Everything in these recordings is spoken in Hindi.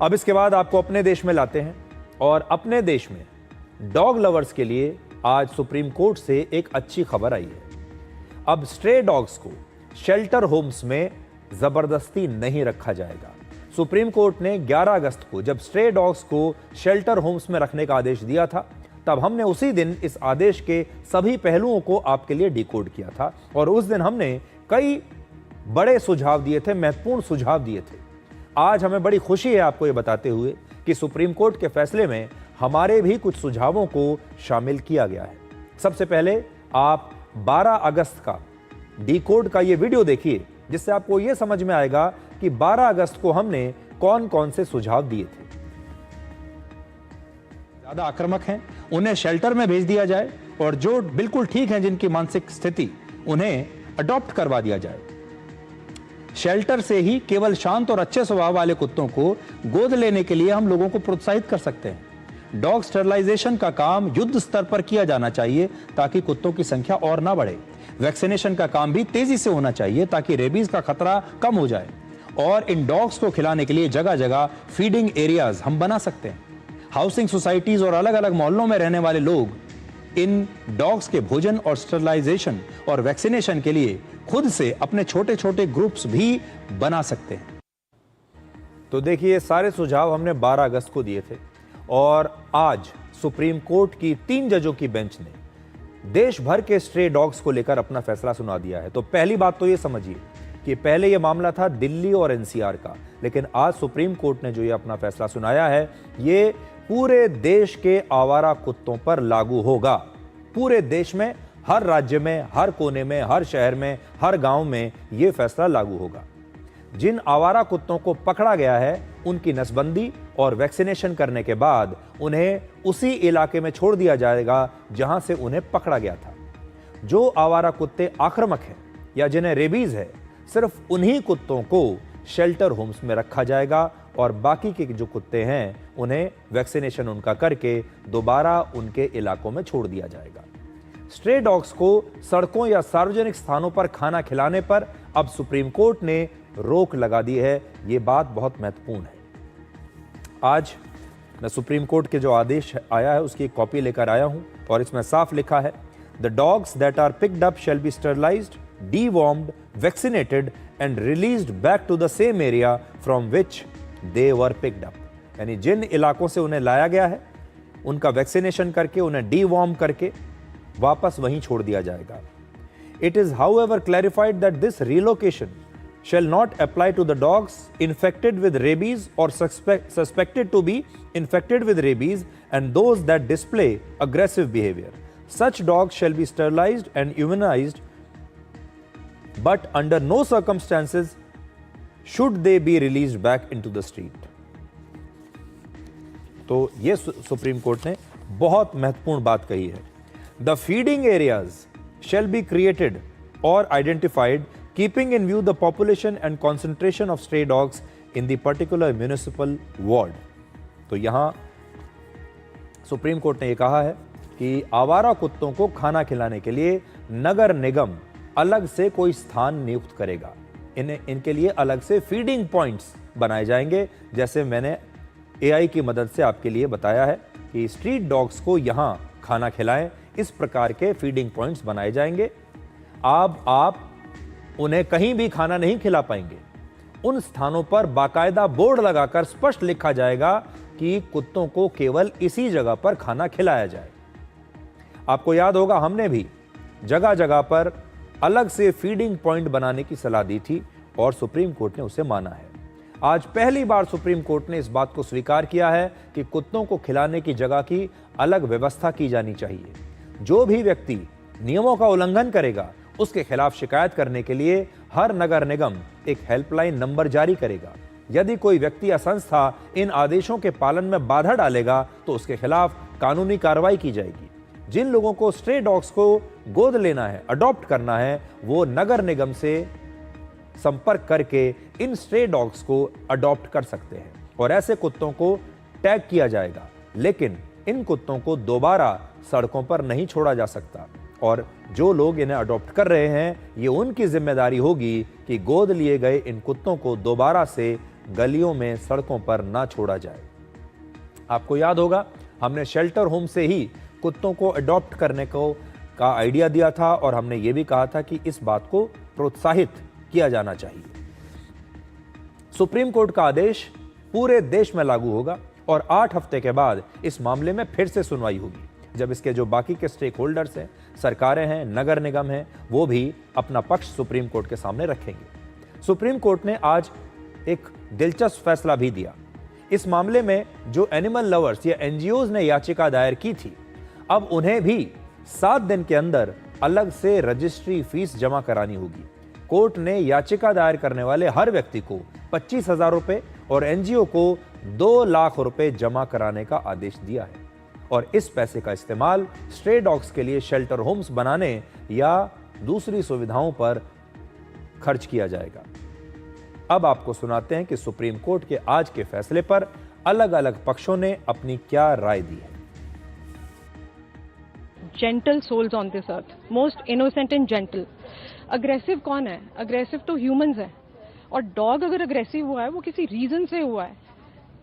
अब इसके बाद आपको अपने देश में लाते हैं और अपने देश में डॉग लवर्स के लिए आज सुप्रीम कोर्ट से एक अच्छी खबर आई है। अब स्ट्रे डॉग्स को शेल्टर होम्स में जबरदस्ती नहीं रखा जाएगा। सुप्रीम कोर्ट ने 11 अगस्त को जब स्ट्रे डॉग्स को शेल्टर होम्स में रखने का आदेश दिया था, तब हमने उसी दिन इस आदेश के सभी पहलुओं को आपके लिए डिकोड किया था और उस दिन हमने कई बड़े सुझाव दिए थे, महत्वपूर्ण सुझाव दिए थे। आज हमें बड़ी खुशी है आपको ये बताते हुए कि सुप्रीम कोर्ट के फैसले में हमारे भी कुछ सुझावों को शामिल किया गया है। सबसे पहले आप 12 अगस्त का डिकोड का ये वीडियो देखिए, जिससे आपको ये समझ में आएगा कि 12 अगस्त को हमने कौन कौन से सुझाव दिए थे। ज्यादा आक्रामक हैं उन्हें शेल्टर में भेज दिया जाए और जो बिल्कुल ठीक हैं, जिनकी मानसिक स्थिति, उन्हें अडॉप्ट करवा दिया जाए। शेल्टर से ही केवल शांत और अच्छे स्वभाव वाले कुत्तों को गोद लेने के लिए हम लोगों को प्रोत्साहित कर सकते हैं। डॉग स्टरलाइजेशन का काम युद्ध स्तर पर किया जाना चाहिए ताकि कुत्तों की संख्या और ना बढ़े। वैक्सीनेशन का काम भी तेजी से होना चाहिए ताकि रेबीज का खतरा कम हो जाए। और इन डॉग्स को खिलाने के लिए जगह जगह फीडिंग एरियाज हम बना सकते हैं। हाउसिंग सोसाइटीज और अलग अलग मोहल्लों में रहने वाले लोग इन डॉग्स के भोजन और स्टरलाइजेशन और वैक्सीनेशन के लिए खुद से अपने छोटे छोटे ग्रुप्स भी बना सकते हैं। तो देखिए, सारे सुझाव हमने 12 अगस्त को दिए थे और आज सुप्रीम कोर्ट की 3 जजों की बेंच ने देश भर के स्ट्रे डॉग्स को लेकर अपना फैसला सुना दिया है। तो पहली बात तो ये समझिए कि पहले ये मामला था दिल्ली और एनसीआर का, लेकिन आज सुप्रीम कोर्ट ने जो ये अपना फैसला सुनाया है, ये पूरे देश के आवारा कुत्तों पर लागू होगा। पूरे देश में, हर राज्य में, हर कोने में, हर शहर में, हर गांव में ये फैसला लागू होगा। जिन आवारा कुत्तों को पकड़ा गया है, उनकी नसबंदी और वैक्सीनेशन करने के बाद उन्हें उसी इलाके में छोड़ दिया जाएगा जहां से उन्हें पकड़ा गया था। जो आवारा कुत्ते आक्रामक हैं या जिन्हें रेबीज है, सिर्फ उन्हीं कुत्तों को शेल्टर होम्स में रखा जाएगा और बाकी के जो कुत्ते हैं उन्हें वैक्सीनेशन उनका करके दोबारा उनके इलाकों में छोड़ दिया जाएगा। स्ट्रे डॉग्स को सड़कों या सार्वजनिक स्थानों पर खाना खिलाने पर अब सुप्रीम कोर्ट ने रोक लगा दी है। ये बात बहुत महत्वपूर्ण है। आज मैं सुप्रीम कोर्ट के जो आदेश आया है उसकी एक कॉपी लेकर आया हूं और इसमें साफ लिखा है, the dogs that are picked up shall be sterilised, dewormed, vaccinated and released back to the same area from which they were picked up। यानी जिन इलाकों से उन्हें लाया गया है उनका वैक्सीनेशन करके उन्हें डीवॉर्म करके वापस वहीं छोड़ दिया जाएगा। It is however clarified that this relocation shall not apply to the dogs infected with rabies or suspected to be infected with rabies and those that display aggressive behavior. Such dogs shall be sterilized and immunized, but under no circumstances should they be released back into the street। तो ये सुप्रीम कोर्ट ने बहुत महत्वपूर्ण बात कही है। The feeding areas shall be created or identified keeping in view the population and concentration of stray dogs in the particular municipal ward। तो यहां सुप्रीम कोर्ट ने यह कहा है कि आवारा कुत्तों को खाना खिलाने के लिए नगर निगम अलग से कोई स्थान नियुक्त करेगा। इनके लिए अलग से फीडिंग पॉइंट्स बनाए जाएंगे। जैसे मैंने एआई की मदद से आपके लिए बताया है कि स्ट्रीट डॉग्स को यहां खाना खिलाएं, इस प्रकार के फीडिंग पॉइंट्स बनाए जाएंगे। आप उन्हें कहीं भी खाना नहीं खिला पाएंगे। उन स्थानों पर बाकायदा बोर्ड लगाकर स्पष्ट लिखा जाएगा कि कुत्तों को केवल इसी जगह पर खाना खिलाया जाए। आपको याद होगा, हमने भी जगह जगह पर अलग से फीडिंग पॉइंट बनाने की सलाह दी थी और सुप्रीम कोर्ट ने उसे माना है। आज पहली बार सुप्रीम कोर्ट ने इस बात को स्वीकार किया है कि कुत्तों को खिलाने की जगह की अलग व्यवस्था की जानी चाहिए। जो भी व्यक्ति नियमों का उल्लंघन करेगा उसके खिलाफ शिकायत करने के लिए हर नगर निगम एक हेल्पलाइन नंबर जारी करेगा। यदि कोई व्यक्ति या संस्था इन आदेशों के पालन में बाधा डालेगा तो उसके खिलाफ कानूनी कार्रवाई की जाएगी। जिन लोगों को स्ट्रे डॉग्स को गोद लेना है, अडॉप्ट करना है, वो नगर निगम से संपर्क करके इन स्ट्रे डॉग्स को अडॉप्ट कर सकते हैं और ऐसे कुत्तों को टैग किया जाएगा। लेकिन इन कुत्तों को दोबारा सड़कों पर नहीं छोड़ा जा सकता और जो लोग इन्हें अडॉप्ट कर रहे हैं, ये उनकी जिम्मेदारी होगी कि गोद लिए गए इन कुत्तों को दोबारा से गलियों में, सड़कों पर ना छोड़ा जाए। आपको याद होगा, हमने शेल्टर होम से ही कुत्तों को अडॉप्ट करने का आइडिया दिया था और हमने ये भी कहा था कि इस बात को प्रोत्साहित किया जाना चाहिए। सुप्रीम कोर्ट का आदेश पूरे देश में लागू होगा और 8 हफ्ते के बाद इस मामले में फिर से सुनवाई होगी, जब इसके जो बाकी के स्टेक होल्डर्स हैं, सरकारें हैं, नगर निगम हैं, वो भी अपना पक्ष सुप्रीम कोर्ट के सामने रखेंगे। सुप्रीम कोर्ट ने आज एक दिलचस्प फैसला भी दिया। इस मामले में जो एनिमल लवर्स या एनजीओज ने याचिका दायर की थी, अब उन्हें भी 7 दिन के अंदर अलग से रजिस्ट्री फीस जमा करानी होगी। कोर्ट ने याचिका दायर करने वाले हर व्यक्ति को 25,000 रुपए और एनजीओ को 2 लाख रुपए जमा कराने का आदेश दिया है और इस पैसे का इस्तेमाल स्ट्रे डॉग्स के लिए शेल्टर होम्स बनाने या दूसरी सुविधाओं पर खर्च किया जाएगा। अब आपको सुनाते हैं कि सुप्रीम कोर्ट के आज के फैसले पर अलग अलग पक्षों ने अपनी क्या राय दी है। Gentle souls on this earth, most innocent and gentle. Aggressive कौन है? अग्रेसिव तो ह्यूमंस है, और डॉग अगर अग्रेसिव हुआ है वो किसी रीजन से हुआ है।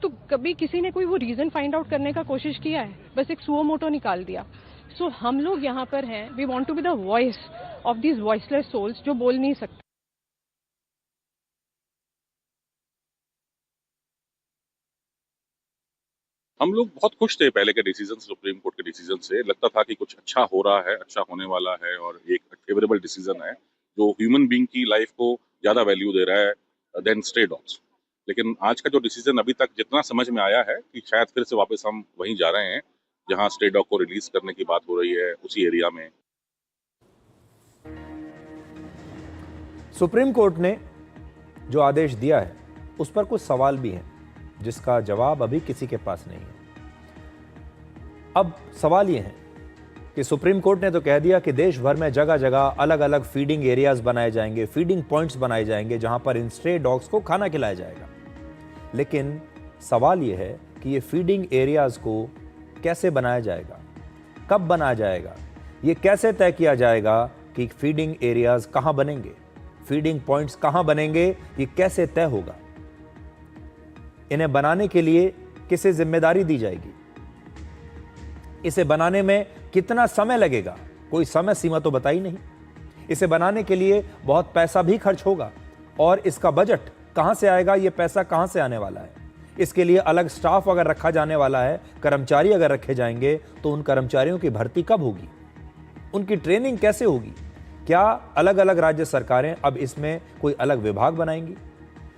तो कभी किसी ने कोई वो रीजन फाइंड आउट करने का कोशिश किया है? बस एक सुओ मोटो निकाल दिया। सो हम लोग यहाँ पर हैं, we want to be the voice of these voiceless souls जो बोल नहीं सकते। हम लोग बहुत खुश थे पहले के डिसीजन, सुप्रीम कोर्ट के डिसीजन से। लगता था कि कुछ अच्छा हो रहा है, अच्छा होने वाला है और एक फेवरेबल डिसीजन है जो ह्यूमन बीइंग की लाइफ को ज्यादा वैल्यू दे रहा है देन स्ट्रे डॉग्स। लेकिन आज का जो डिसीजन अभी तक जितना समझ में आया है कि शायद फिर से वापस हम वहीं जा रहे हैं जहां स्ट्रे डॉग को रिलीज करने की बात हो रही है, उसी एरिया में। सुप्रीम कोर्ट ने जो आदेश दिया है उस पर कुछ सवाल भी हैं जिसका जवाब अभी किसी के पास नहीं है। अब सवाल ये है कि सुप्रीम कोर्ट ने तो कह दिया कि देश भर में जगह जगह अलग अलग फीडिंग एरियाज बनाए जाएंगे, फीडिंग पॉइंट्स बनाए जाएंगे जहां पर इन स्ट्रे डॉग्स को खाना खिलाया जाएगा। लेकिन सवाल ये है कि ये फीडिंग एरियाज को कैसे बनाया जाएगा, कब बनाया जाएगा, ये कैसे तय किया जाएगा कि फीडिंग एरियाज कहां बनेंगे, फीडिंग पॉइंट्स कहां बनेंगे, ये कैसे तय होगा। इन्हें बनाने के लिए किसे जिम्मेदारी दी जाएगी, इसे बनाने में कितना समय लगेगा, कोई समय सीमा तो बताई नहीं। इसे बनाने के लिए बहुत पैसा भी खर्च होगा और इसका बजट कहां से आएगा, यह पैसा कहां से आने वाला है। इसके लिए अलग स्टाफ अगर रखा जाने वाला है, कर्मचारी अगर रखे जाएंगे तो उन कर्मचारियों की भर्ती कब होगी, उनकी ट्रेनिंग कैसे होगी, क्या अलग अलग राज्य सरकारें अब इसमें कोई अलग विभाग बनाएंगी।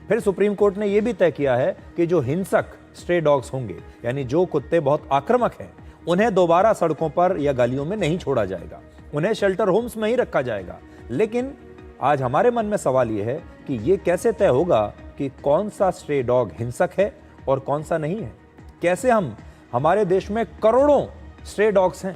फिर सुप्रीम कोर्ट ने यह भी तय किया है कि जो हिंसक स्ट्रे डॉग्स होंगे, यानी जो कुत्ते बहुत आक्रामक हैं, उन्हें दोबारा सड़कों पर या गलियों में नहीं छोड़ा जाएगा, उन्हें शेल्टर होम्स में ही रखा जाएगा। लेकिन आज हमारे मन में सवाल यह है कि यह कैसे तय होगा कि कौन सा स्ट्रे डॉग हिंसक है और कौन सा नहीं है। कैसे हमारे देश में करोड़ों स्ट्रे डॉग्स हैं,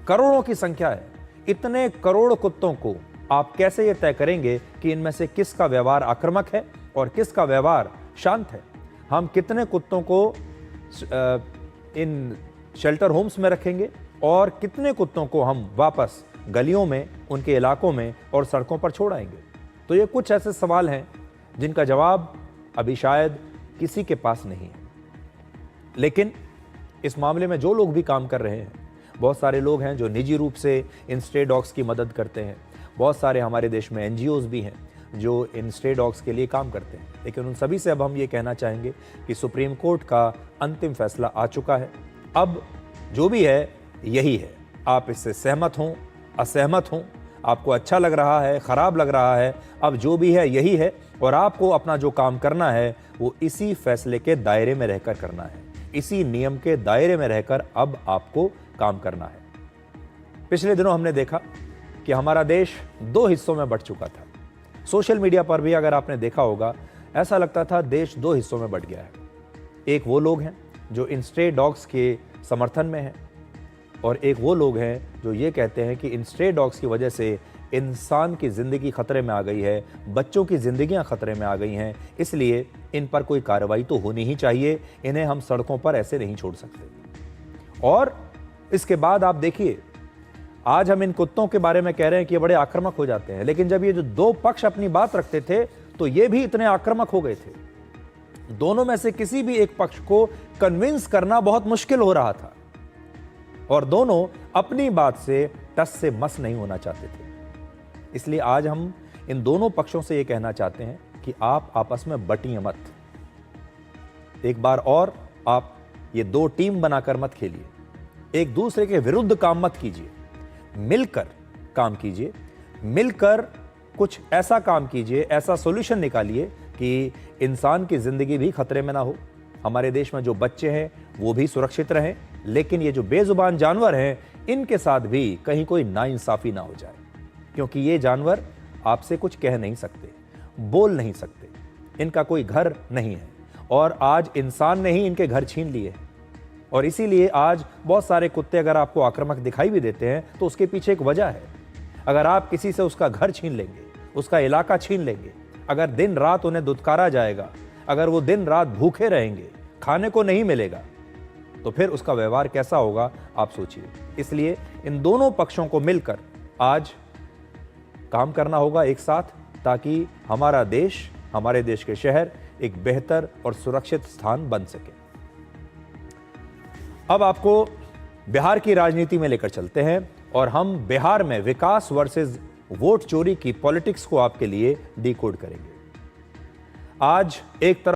करोड़ों की संख्या है, इतने करोड़ कुत्तों को आप कैसे यह तय करेंगे कि इनमें से किसका व्यवहार आक्रामक है और किसका व्यवहार शांत है। हम कितने कुत्तों को इन शेल्टर होम्स में रखेंगे और कितने कुत्तों को हम वापस गलियों में, उनके इलाकों में और सड़कों पर छोड़ाएंगे। तो ये कुछ ऐसे सवाल हैं जिनका जवाब अभी शायद किसी के पास नहीं है। लेकिन इस मामले में जो लोग भी काम कर रहे हैं, बहुत सारे लोग हैं जो निजी रूप से इन स्ट्रे डॉग्स की मदद करते हैं, बहुत सारे हमारे देश में एनजीओज भी हैं जो इन स्ट्रे डॉग्स के लिए काम करते हैं। लेकिन उन सभी से अब हम ये कहना चाहेंगे कि सुप्रीम कोर्ट का अंतिम फैसला आ चुका है। अब जो भी है यही है, आप इससे सहमत हों, असहमत हों, आपको अच्छा लग रहा है, खराब लग रहा है, अब जो भी है यही है और आपको अपना जो काम करना है वो इसी फैसले के दायरे में रहकर करना है, इसी नियम के दायरे में रहकर अब आपको काम करना है। पिछले दिनों हमने देखा कि हमारा देश 2 हिस्सों में बंट चुका था। सोशल मीडिया पर भी अगर आपने देखा होगा, ऐसा लगता था देश 2 हिस्सों में बंट गया है। एक वो लोग हैं जो इन स्ट्रे डॉग्स के समर्थन में हैं और एक वो लोग हैं जो ये कहते हैं कि इन स्ट्रे डॉग्स की वजह से इंसान की ज़िंदगी खतरे में आ गई है, बच्चों की ज़िंदगियां खतरे में आ गई हैं, इसलिए इन पर कोई कार्रवाई तो होनी ही चाहिए, इन्हें हम सड़कों पर ऐसे नहीं छोड़ सकते। और इसके बाद आप देखिए, आज हम इन कुत्तों के बारे में कह रहे हैं कि ये बड़े आक्रामक हो जाते हैं, लेकिन जब ये जो 2 पक्ष अपनी बात रखते थे तो ये भी इतने आक्रामक हो गए थे। दोनों में से किसी भी एक पक्ष को कन्विंस करना बहुत मुश्किल हो रहा था और दोनों अपनी बात से टस से मस नहीं होना चाहते थे। इसलिए आज हम इन दोनों पक्षों से यह कहना चाहते हैं कि आप आपस में बटिए मत। एक बार और आप ये दो टीम बनाकर मत खेलिए, एक दूसरे के विरुद्ध काम मत कीजिए, मिलकर काम कीजिए, मिलकर कुछ ऐसा काम कीजिए, ऐसा सॉल्यूशन निकालिए कि इंसान की जिंदगी भी खतरे में ना हो, हमारे देश में जो बच्चे हैं वो भी सुरक्षित रहें, लेकिन ये जो बेजुबान जानवर हैं इनके साथ भी कहीं कोई नाइंसाफी ना हो जाए, क्योंकि ये जानवर आपसे कुछ कह नहीं सकते, बोल नहीं सकते, इनका कोई घर नहीं है और आज इंसान ने ही इनके घर छीन लिए हैं। और इसीलिए आज बहुत सारे कुत्ते अगर आपको आक्रामक दिखाई भी देते हैं तो उसके पीछे एक वजह है। अगर आप किसी से उसका घर छीन लेंगे, उसका इलाका छीन लेंगे, अगर दिन रात उन्हें दुत्कारा जाएगा, अगर वो दिन रात भूखे रहेंगे, खाने को नहीं मिलेगा, तो फिर उसका व्यवहार कैसा होगा आप सोचिए। इसलिए इन दोनों पक्षों को मिलकर आज काम करना होगा एक साथ, ताकि हमारा देश, हमारे देश के शहर एक बेहतर और सुरक्षित स्थान बन सके। अब आपको बिहार की राजनीति में लेकर चलते हैं और हम बिहार में विकास वर्सेस वोट चोरी की पॉलिटिक्स को आपके लिए डिकोड करेंगे। आज एक तरफ